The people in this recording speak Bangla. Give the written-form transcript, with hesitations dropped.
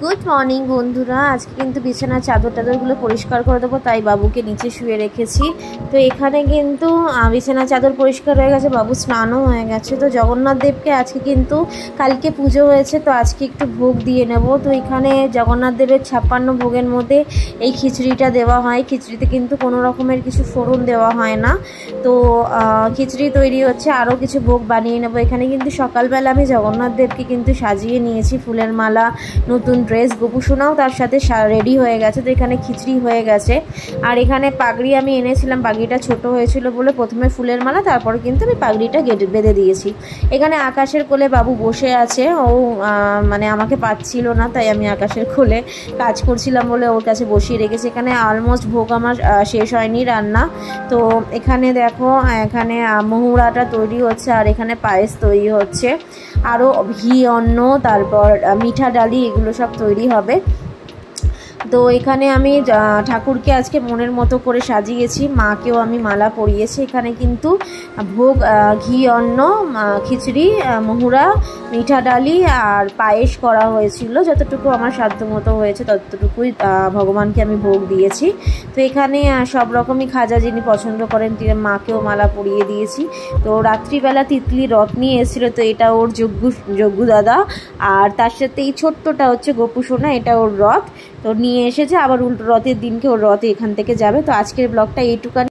গুড মর্নিং বন্ধুরা। আজকে কিন্তু বিছানার চাদরগুলো পরিষ্কার করে দেবো, তাই বাবুকে নিচে শুয়ে রেখেছি। তো এখানে কিন্তু বিছানার চাদর পরিষ্কার হয়ে গেছে, বাবু স্নানও হয়ে গেছে। তো জগন্নাথ দেবকে আজকে কিন্তু কালকে পুজো হয়েছে, তো আজকে একটু ভোগ দিয়ে নেব। তো এখানে জগন্নাথ দেবের 56 ভোগের মধ্যে এই খিচুড়িটা দেওয়া হয়। খিচুড়িতে কিন্তু কোনো রকমের কিছু ফোড়ন দেওয়া হয় না। তো খিচুড়ি তৈরি হচ্ছে, আরও কিছু ভোগ বানিয়ে নেব। এখানে কিন্তু সকালবেলা আমি জগন্নাথ দেবকে কিন্তু সাজিয়ে নিয়েছি, ফুলের মালা, নতুন ড্রেস, গোপুসোনাও তার সাথে রেডি হয়ে গেছে। তো এখানে খিচড়ি হয়ে গেছে। আর এখানে পাগড়ি আমি এনেছিলাম, পাগড়িটা ছোট হয়েছিল বলে প্রথমে ফুলের মালা, তারপরে কিন্তু আমি পাগড়িটা বেঁধে দিয়েছি। এখানে আকাশের কোলে বাবু বসে আছে, ও মানে আমাকে পাচ্ছিল না, তাই আমি আকাশের কোলে কাজ করছিলাম বলে ওর কাছে বসিয়ে রেখেছি। এখানে অলমোস্ট ভোগ আমার শেষ হয়নি রান্না। তো এখানে দেখো, এখানে মহুরাটা তৈরি হচ্ছে, আর এখানে পায়েস তৈরি হচ্ছে, আরও ঘি অন্ন, তারপর মিঠা ডালি, এগুলো সব তৈরি হবে। তো এখানে আমি ঠাকুরকে আজকে মনের মতো করে সাজিয়েছি, মাকেও আমি মালা পরিয়েছি। এখানে কিন্তু ভোগ ঘি অন্ন, খিচুড়ি, মহুরা, মিঠা ডালি আর পায়েস করা হয়েছিল। যতটুকু আমার সাধ্য মতো হয়েছে ততটুকুই ভগবানকে আমি ভোগ দিয়েছি। তো এখানে সব রকমই খাজা যিনি পছন্দ করেন তিনি, মাকেও মালা পরিয়ে দিয়েছি। তো রাত্রিবেলা তিতলি রথ নিয়ে এসেছিলো, তো এটা ওর যজ্ঞু দাদা, আর তার সাথে এই ছোট্টটা হচ্ছে গোপুসোনা, এটা ওর রথ। তো নিয়ে এসেছে, আবার উল্টো রথের দিনকে ওর রথে এখান থেকে যাবে। তো আজকের ব্লগটা এইটুকানি।